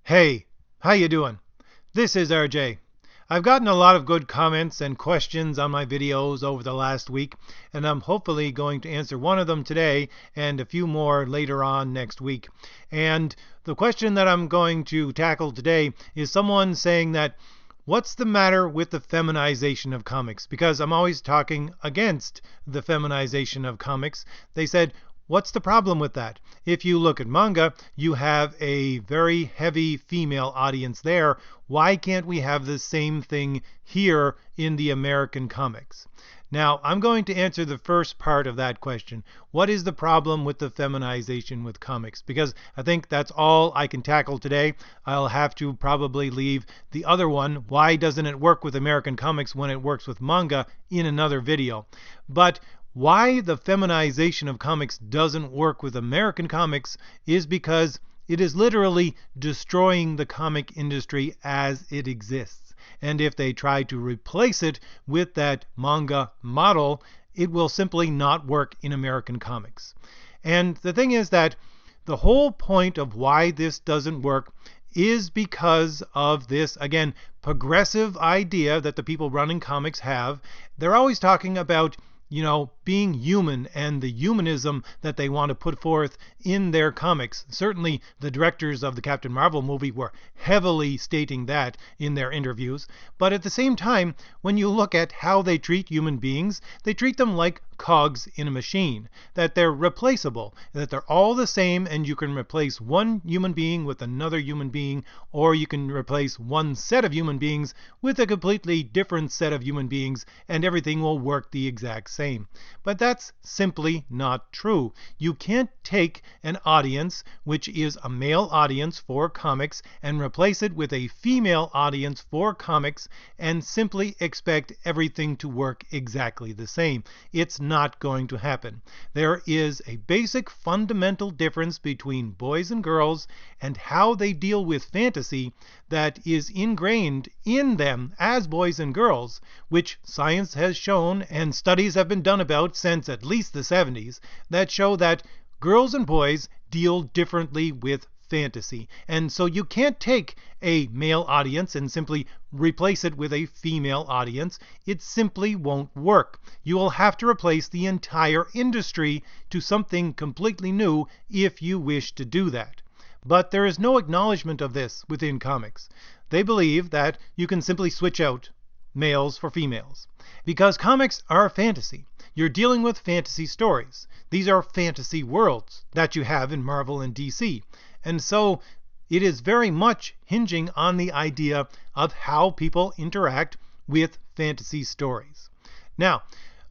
Hey, how you doing? This is RJ. I've gotten a lot of good comments and questions on my videos over the last week, and I'm hopefully going to answer one of them today and a few more later on next week. And the question that I'm going to tackle today is someone saying that, what's the matter with the feminization of comics? Because I'm always talking against the feminization of comics. They said, what's the problem with that? If you look at manga, you have a very heavy female audience there. Why can't we have the same thing here in the American comics? Now, I'm going to answer the first part of that question. What is the problem with the feminization with comics? Because I think that's all I can tackle today. I'll have to probably leave the other one, why doesn't it work with American comics when it works with manga, in another video. But why the feminization of comics doesn't work with American comics is because it is literally destroying the comic industry as it exists. And if they try to replace it with that manga model, it will simply not work in American comics. And the thing is that the whole point of why this doesn't work is because of this, again, progressive idea that the people running comics have. They're always talking about being human and the humanism that they want to put forth in their comics. Certainly the directors of the Captain Marvel movie were heavily stating that in their interviews. But at the same time, when you look at how they treat human beings, they treat them like cogs in a machine, that they're replaceable, that they're all the same, and you can replace one human being with another human being, or you can replace one set of human beings with a completely different set of human beings, and everything will work the exact same. But that's simply not true. You can't take an audience, which is a male audience for comics, and replace it with a female audience for comics, and simply expect everything to work exactly the same. It's not going to happen. There is a basic fundamental difference between boys and girls and how they deal with fantasy that is ingrained in them as boys and girls, which science has shown and studies have been done about since at least the 70s, that show that girls and boys deal differently with fantasy. And so you can't take a male audience and simply replace it with a female audience. It simply won't work. You will have to replace the entire industry to something completely new if you wish to do that. But there is no acknowledgement of this within comics. They believe that you can simply switch out males for females. Because comics are fantasy. You're dealing with fantasy stories. These are fantasy worlds that you have in Marvel and DC. And so it is very much hinging on the idea of how people interact with fantasy stories. Now,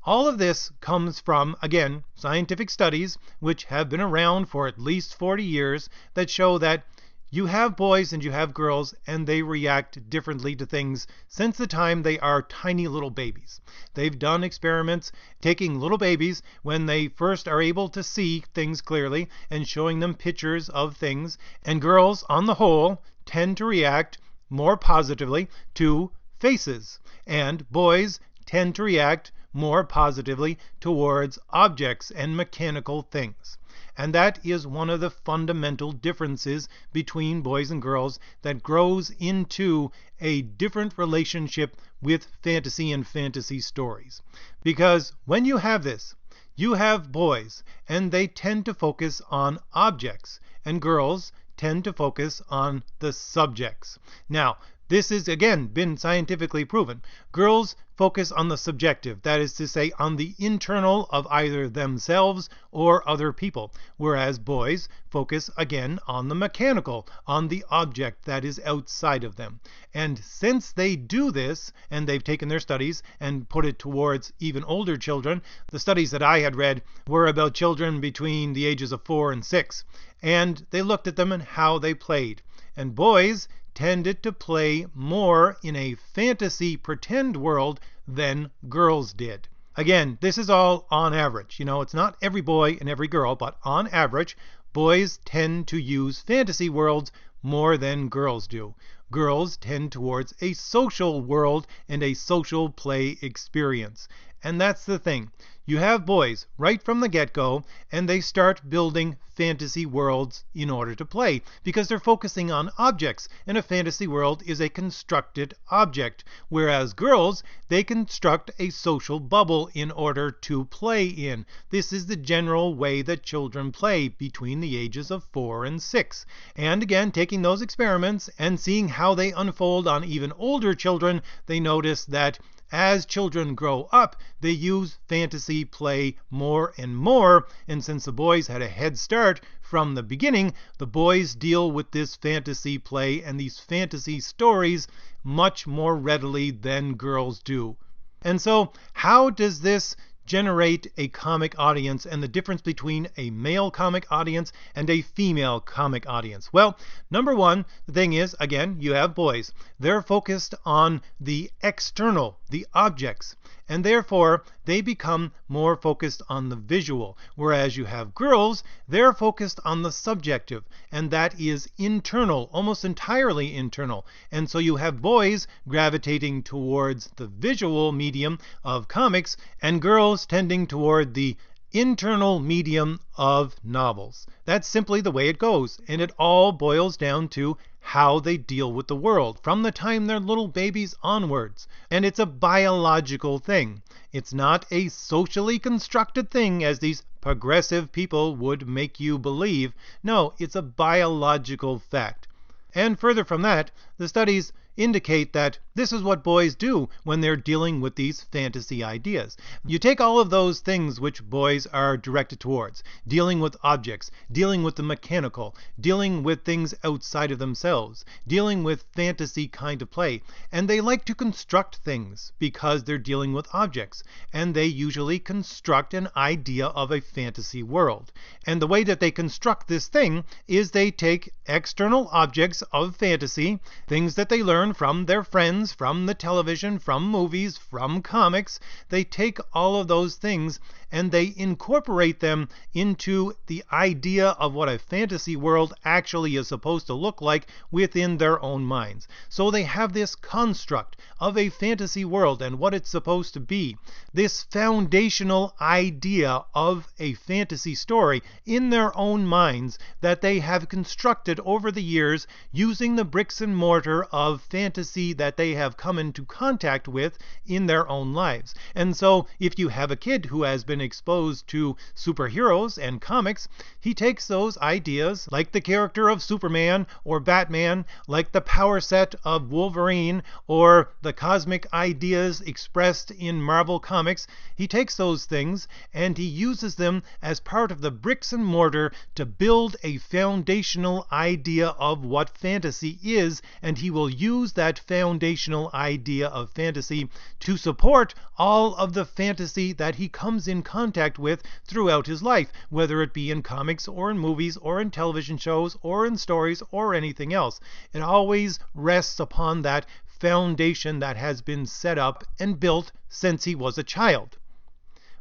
all of this comes from, again, scientific studies, which have been around for at least 40 years, that show that you have boys and you have girls, and they react differently to things since the time they are tiny little babies. They've done experiments taking little babies when they first are able to see things clearly and showing them pictures of things. And girls, on the whole, tend to react more positively to faces. And boys tend to react more positively towards objects and mechanical things. And that is one of the fundamental differences between boys and girls that grows into a different relationship with fantasy and fantasy stories. Because when you have this, you have boys, and they tend to focus on objects, and girls tend to focus on the subjects. Now, this has, again, been scientifically proven. Girls focus on the subjective, that is to say, on the internal of either themselves or other people, whereas boys focus, again, on the mechanical, on the object that is outside of them. And since they do this, and they've taken their studies and put it towards even older children, the studies that I had read were about children between the ages of 4 and 6, and they looked at them and how they played. And boys tended to play more in a fantasy pretend world than girls did. Again, this is all on average. It's not every boy and every girl, but on average, boys tend to use fantasy worlds more than girls do. Girls tend towards a social world and a social play experience. And that's the thing. You have boys right from the get-go, and they start building fantasy worlds in order to play, because they're focusing on objects, and a fantasy world is a constructed object. Whereas girls, they construct a social bubble in order to play in. This is the general way that children play between the ages of 4 and 6. And again, taking those experiments and seeing how they unfold on even older children, they notice that as children grow up, they use fantasy play more and more, and since the boys had a head start from the beginning, the boys deal with this fantasy play and these fantasy stories much more readily than girls do. And so, how does this generate a comic audience, and the difference between a male comic audience and a female comic audience? Well, number one, the thing is, again, you have boys. They're focused on the external, the objects, and therefore they become more focused on the visual. Whereas you have girls, they're focused on the subjective, and that is internal, almost entirely internal. And so you have boys gravitating towards the visual medium of comics, and girls tending toward the internal medium of novels. That's simply the way it goes, and it all boils down to how they deal with the world from the time they're little babies onwards. And it's a biological thing. It's not a socially constructed thing as these progressive people would make you believe. No, it's a biological fact. And further from that, the studies indicate that this is what boys do when they're dealing with these fantasy ideas. You take all of those things which boys are directed towards, dealing with objects, dealing with the mechanical, dealing with things outside of themselves, dealing with fantasy kind of play, and they like to construct things because they're dealing with objects, and they usually construct an idea of a fantasy world. And the way that they construct this thing is they take external objects of fantasy, things that they learn from their friends, from the television, from movies, from comics. They take all of those things and they incorporate them into the idea of what a fantasy world actually is supposed to look like within their own minds. So they have this construct of a fantasy world and what it's supposed to be, this foundational idea of a fantasy story in their own minds that they have constructed over the years using the bricks and mortar of fantasy that they have come into contact with in their own lives. And so if you have a kid who has been exposed to superheroes and comics, he takes those ideas, like the character of Superman or Batman, like the power set of Wolverine, or the cosmic ideas expressed in Marvel Comics. He takes those things and he uses them as part of the bricks and mortar to build a foundational idea of what fantasy is, and he will use that foundational idea of fantasy to support all of the fantasy that he comes in contact with throughout his life, whether it be in comics or in movies or in television shows or in stories or anything else. It always rests upon that foundation that has been set up and built since he was a child.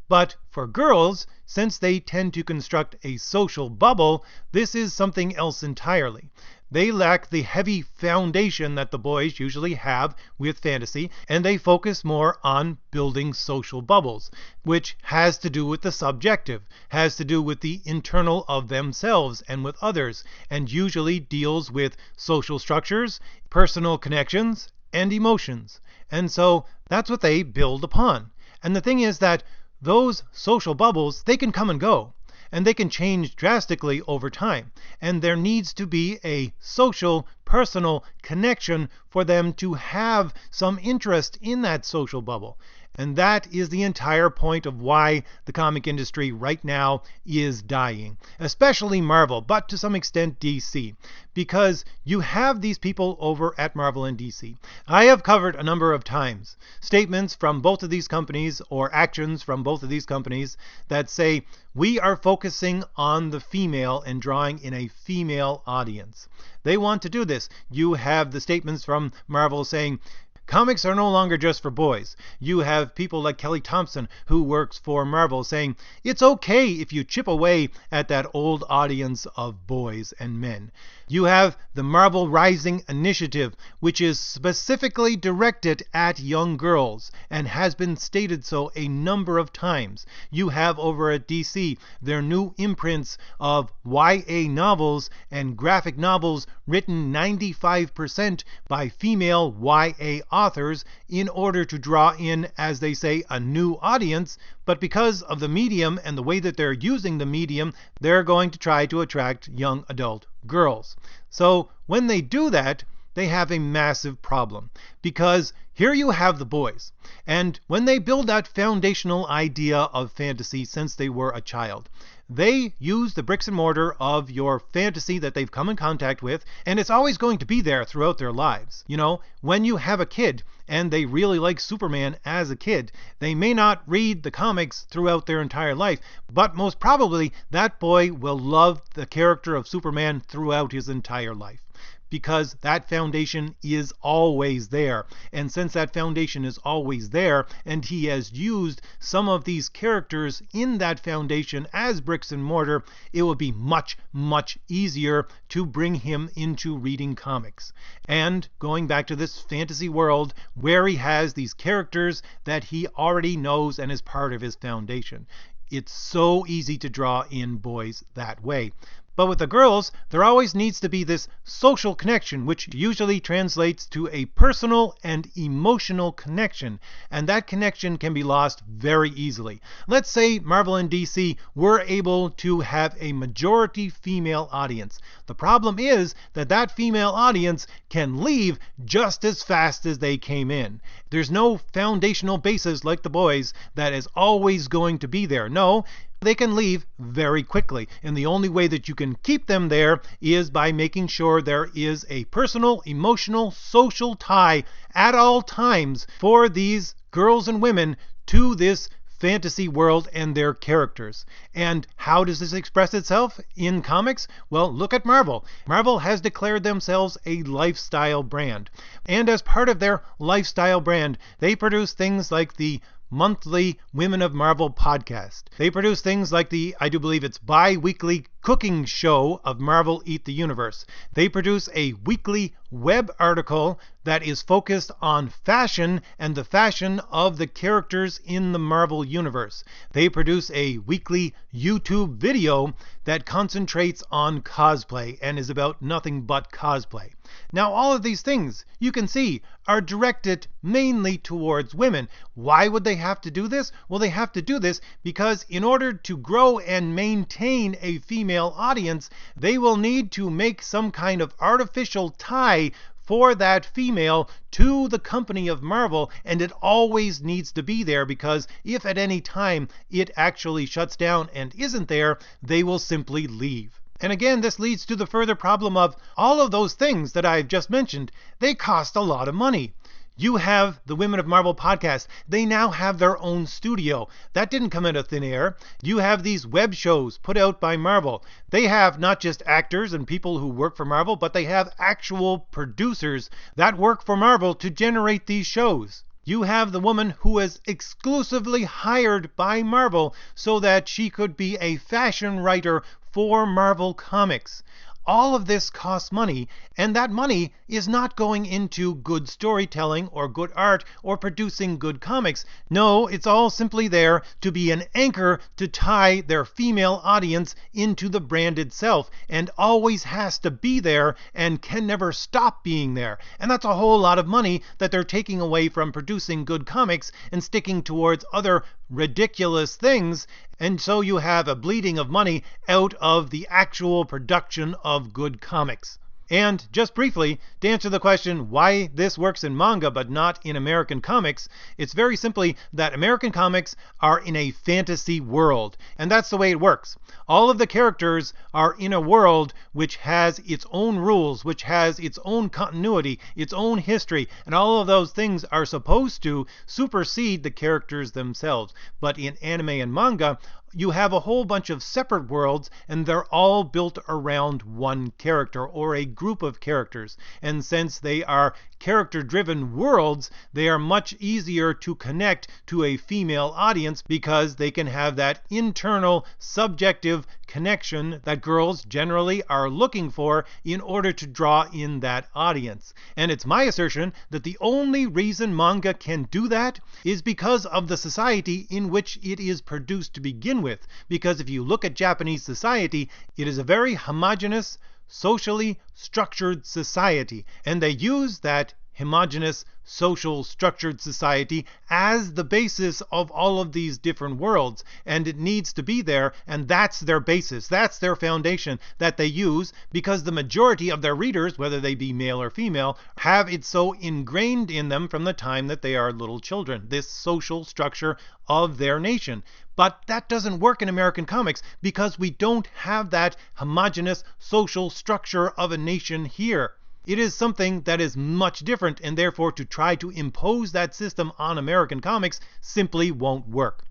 But for girls, since they tend to construct a social bubble, this is something else entirely. They lack the heavy foundation that the boys usually have with fantasy, and they focus more on building social bubbles, which has to do with the subjective, has to do with the internal of themselves and with others, and usually deals with social structures, personal connections, and emotions. And so that's what they build upon. And the thing is that those social bubbles, they can come and go, and they can change drastically over time. And there needs to be a social, personal connection for them to have some interest in that social bubble. And that is the entire point of why the comic industry right now is dying, especially Marvel, but to some extent DC, because you have these people over at Marvel and DC. I have covered a number of times statements from both of these companies or actions from both of these companies that say, we are focusing on the female and drawing in a female audience. They want to do this. You have the statements from Marvel saying, comics are no longer just for boys. You have people like Kelly Thompson, who works for Marvel, saying, it's okay if you chip away at that old audience of boys and men. You have the Marvel Rising Initiative, which is specifically directed at young girls and has been stated so a number of times. You have over at DC their new imprints of YA novels and graphic novels written 95% by female YA authors in order to draw in, as they say, a new audience. But because of the medium and the way that they're using the medium, they're going to try to attract young adult girls. So when they do that, they have a massive problem, because here you have the boys, and when they build that foundational idea of fantasy since they were a child, they use the bricks and mortar of your fantasy that they've come in contact with, and it's always going to be there throughout their lives. You know, when you have a kid and they really like Superman as a kid, they may not read the comics throughout their entire life, but most probably that boy will love the character of Superman throughout his entire life, because that foundation is always there. And since that foundation is always there, and he has used some of these characters in that foundation as bricks and mortar, it will be much, much easier to bring him into reading comics. And going back to this fantasy world where he has these characters that he already knows and is part of his foundation, it's so easy to draw in boys that way. But with the girls, there always needs to be this social connection, which usually translates to a personal and emotional connection, and that connection can be lost very easily. Let's say Marvel and DC were able to have a majority female audience. The problem is that that female audience can leave just as fast as they came in. There's no foundational basis like the boys that is always going to be there. No, they can leave very quickly, and the only way that you can keep them there is by making sure there is a personal, emotional, social tie at all times for these girls and women to this fantasy world and their characters. And how does this express itself in comics? Well, look at Marvel. Marvel has declared themselves a lifestyle brand, and as part of their lifestyle brand, they produce things like the monthly Women of Marvel podcast. They produce things like the, I do believe it's bi-weekly cooking show of Marvel Eat the Universe. They produce a weekly web article that is focused on fashion and the fashion of the characters in the Marvel Universe. They produce a weekly YouTube video that concentrates on cosplay and is about nothing but cosplay. Now, all of these things, you can see, are directed mainly towards women. Why would they have to do this? Well, they have to do this because in order to grow and maintain a female audience, they will need to make some kind of artificial tie for that female to the company of Marvel, and it always needs to be there, because if at any time it actually shuts down and isn't there, they will simply leave. And again, this leads to the further problem of all of those things that I've just mentioned. They cost a lot of money. You have the Women of Marvel podcast. They now have their own studio. That didn't come out of thin air. You have these web shows put out by Marvel. They have not just actors and people who work for Marvel, but they have actual producers that work for Marvel to generate these shows. You have the woman who was exclusively hired by Marvel so that she could be a fashion writer for Marvel Comics. All of this costs money, and that money is not going into good storytelling or good art or producing good comics. No, it's all simply there to be an anchor to tie their female audience into the brand itself, and always has to be there and can never stop being there. And that's a whole lot of money that they're taking away from producing good comics and sticking towards other ridiculous things. And so you have a bleeding of money out of the actual production of good comics. And just briefly, to answer the question why this works in manga but not in American comics, it's very simply that American comics are in a fantasy world, and that's the way it works. All of the characters are in a world which has its own rules, which has its own continuity, its own history, and all of those things are supposed to supersede the characters themselves. But in anime and manga, you have a whole bunch of separate worlds, and they're all built around one character or a group of characters. And since they are character-driven worlds, they are much easier to connect to a female audience because they can have that internal, subjective connection that girls generally are looking for in order to draw in that audience. And it's my assertion that the only reason manga can do that is because of the society in which it is produced to begin with. Because if you look at Japanese society, it is a very homogeneous, socially structured society, and they use that homogeneous, social, structured society as the basis of all of these different worlds, and it needs to be there, and that's their basis, that's their foundation that they use, because the majority of their readers, whether they be male or female, have it so ingrained in them from the time that they are little children, this social structure of their nation. But that doesn't work in American comics because we don't have that homogeneous social structure of a nation here. It is something that is much different, and therefore to try to impose that system on American comics simply won't work.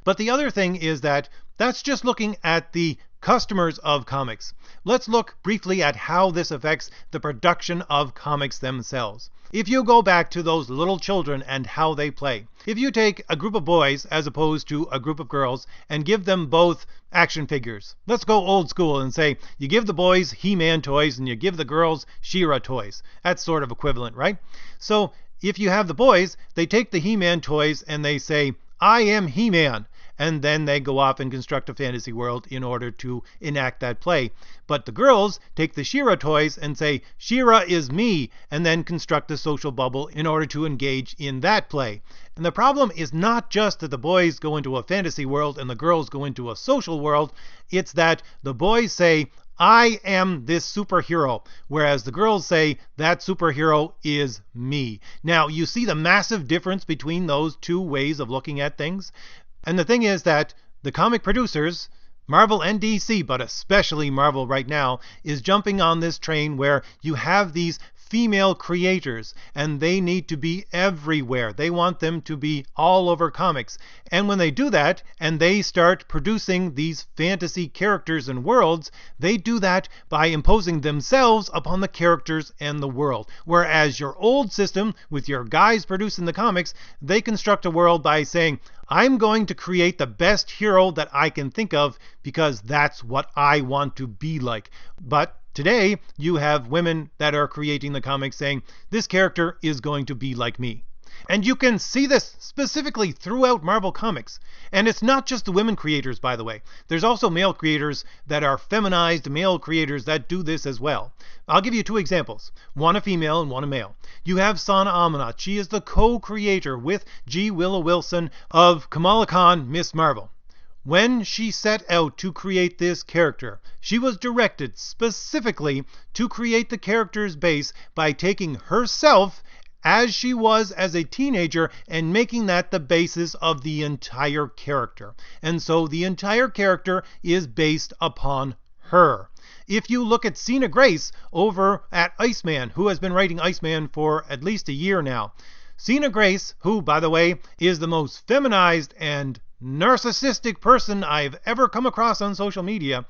But the other thing is that that's just looking at the customers of comics. Let's look briefly at how this affects the production of comics themselves. If you go back to those little children and how they play, if you take a group of boys as opposed to a group of girls and give them both action figures, let's go old school and say you give the boys He-Man toys and you give the girls She-Ra toys. That's sort of equivalent, right? So if you have the boys, they take the He-Man toys and they say, I am He-Man. And then they go off and construct a fantasy world in order to enact that play. But the girls take the She-Ra toys and say, She-Ra is me, and then construct a social bubble in order to engage in that play. And the problem is not just that the boys go into a fantasy world and the girls go into a social world, it's that the boys say, I am this superhero, whereas the girls say that superhero is me. Now, you see the massive difference between those two ways of looking at things? And the thing is that the comic producers, Marvel and DC, but especially Marvel right now, is jumping on this train where you have these female creators and they need to be everywhere. They want them to be all over comics. And when they do that and they start producing these fantasy characters and worlds, they do that by imposing themselves upon the characters and the world. Whereas your old system with your guys producing the comics, they construct a world by saying, I'm going to create the best hero that I can think of because that's what I want to be like. But today, you have women that are creating the comics saying, this character is going to be like me. And you can see this specifically throughout Marvel Comics. And it's not just the women creators, by the way. There's also male creators that are feminized male creators that do this as well. I'll give you two examples. One a female and one a male. You have Sana Amanat. She is the co-creator with G. Willow Wilson of Kamala Khan, Miss Marvel. When she set out to create this character, she was directed specifically to create the character's base by taking herself as she was as a teenager and making that the basis of the entire character. And so the entire character is based upon her. If you look at Sina Grace over at Iceman, who has been writing Iceman for at least a year now. Sina Grace, who, by the way, is the most feminized and narcissistic person I've ever come across on social media.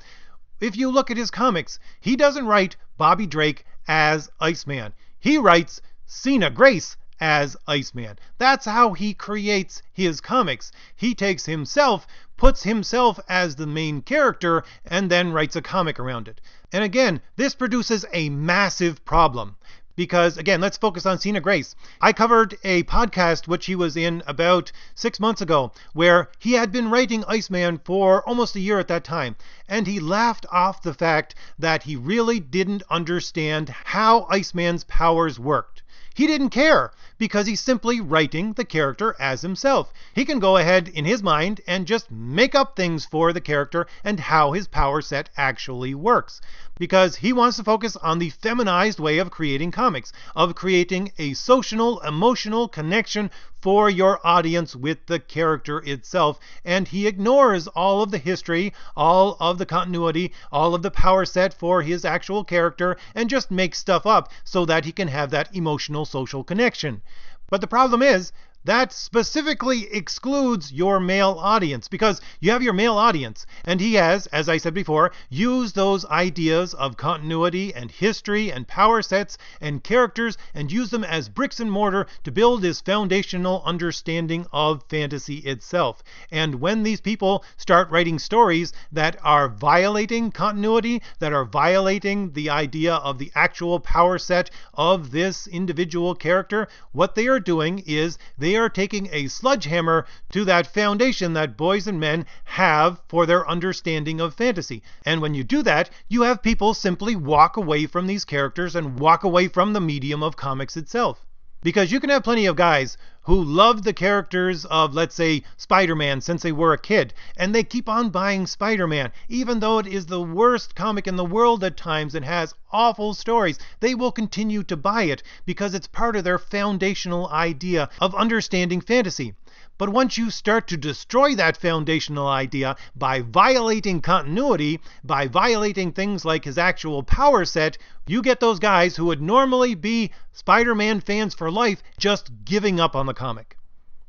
If you look at his comics, he doesn't write Bobby Drake as Iceman. He writes Sina Grace as Iceman. That's how he creates his comics. He takes himself, puts himself as the main character, and then writes a comic around it. And again, this produces a massive problem. Because, again, let's focus on Sina Grace. I covered a podcast which he was in about 6 months ago, where he had been writing Iceman for almost a year at that time. And he laughed off the fact that he really didn't understand how Iceman's powers worked. He didn't care because he's simply writing the character as himself. He can go ahead in his mind and just make up things for the character and how his power set actually works. Because he wants to focus on the feminized way of creating comics, of creating a social, emotional connection for your audience with the character itself. And he ignores all of the history, all of the continuity, all of the power set for his actual character, and just makes stuff up so that he can have that emotional social connection. But the problem is, that specifically excludes your male audience, because you have your male audience, and he has, as I said before, used those ideas of continuity and history and power sets and characters and used them as bricks and mortar to build his foundational understanding of fantasy itself. And when these people start writing stories that are violating continuity, that are violating the idea of the actual power set of this individual character, what they are doing is they are taking a sledgehammer to that foundation that boys and men have for their understanding of fantasy. And when you do that, you have people simply walk away from these characters and walk away from the medium of comics itself. Because you can have plenty of guys who love the characters of, let's say, Spider-Man since they were a kid, and they keep on buying Spider-Man, even though it is the worst comic in the world at times and has awful stories. They will continue to buy it because it's part of their foundational idea of understanding fantasy. But once you start to destroy that foundational idea by violating continuity, by violating things like his actual power set, you get those guys who would normally be Spider-Man fans for life just giving up on the comic.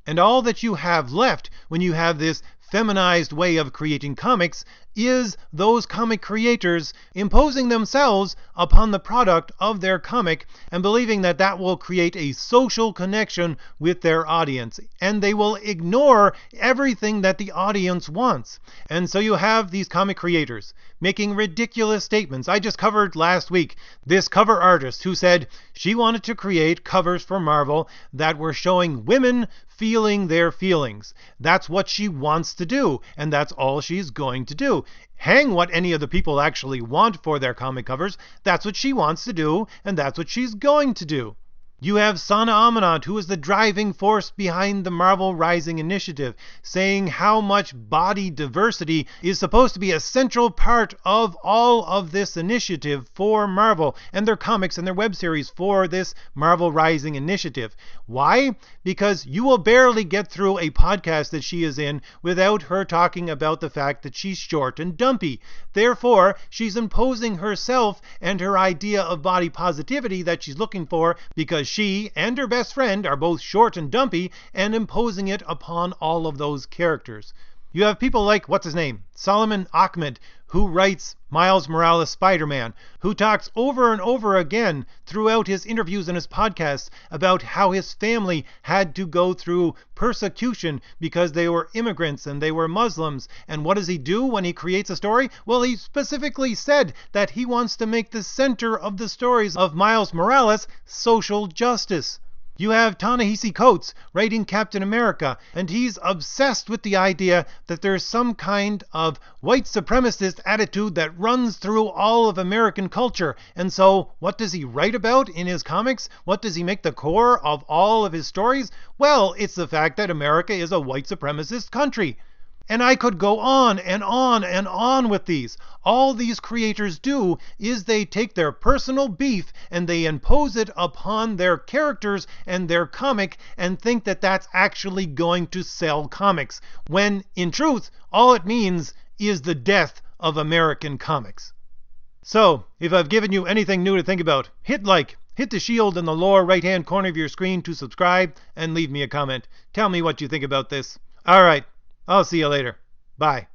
And all that you have left when you have this feminized way of creating comics is those comic creators imposing themselves upon the product of their comic and believing that that will create a social connection with their audience. And they will ignore everything that the audience wants. And so you have these comic creators making ridiculous statements. I just covered last week this cover artist who said she wanted to create covers for Marvel that were showing women feeling their feelings. That's what she wants to do, and that's all she's going to do. Hang what any of the people actually want for their comic covers. That's what she wants to do, and that's what she's going to do. You have Sana Amanat, who is the driving force behind the Marvel Rising initiative, saying how much body diversity is supposed to be a central part of all of this initiative for Marvel and their comics and their web series for this Marvel Rising initiative. Why? Because you will barely get through a podcast that she is in without her talking about the fact that she's short and dumpy. Therefore, she's imposing herself and her idea of body positivity that she's looking for because she and her best friend are both short and dumpy and imposing it upon all of those characters. You have people like, what's his name? Solomon Ahmed, who writes Miles Morales Spider-Man, who talks over and over again throughout his interviews and his podcasts about how his family had to go through persecution because they were immigrants and they were Muslims. And what does he do when he creates a story? Well, he specifically said that he wants to make the center of the stories of Miles Morales social justice. You have Ta-Nehisi Coates writing Captain America, and he's obsessed with the idea that there's some kind of white supremacist attitude that runs through all of American culture. And so, what does he write about in his comics? What does he make the core of all of his stories? Well, it's the fact that America is a white supremacist country. And I could go on and on and on with these. All these creators do is they take their personal beef and they impose it upon their characters and their comic and think that that's actually going to sell comics, when in truth, all it means is the death of American comics. So, if I've given you anything new to think about, hit like, hit the shield in the lower right hand corner of your screen to subscribe, and leave me a comment. Tell me what you think about this. Alright. I'll see you later. Bye.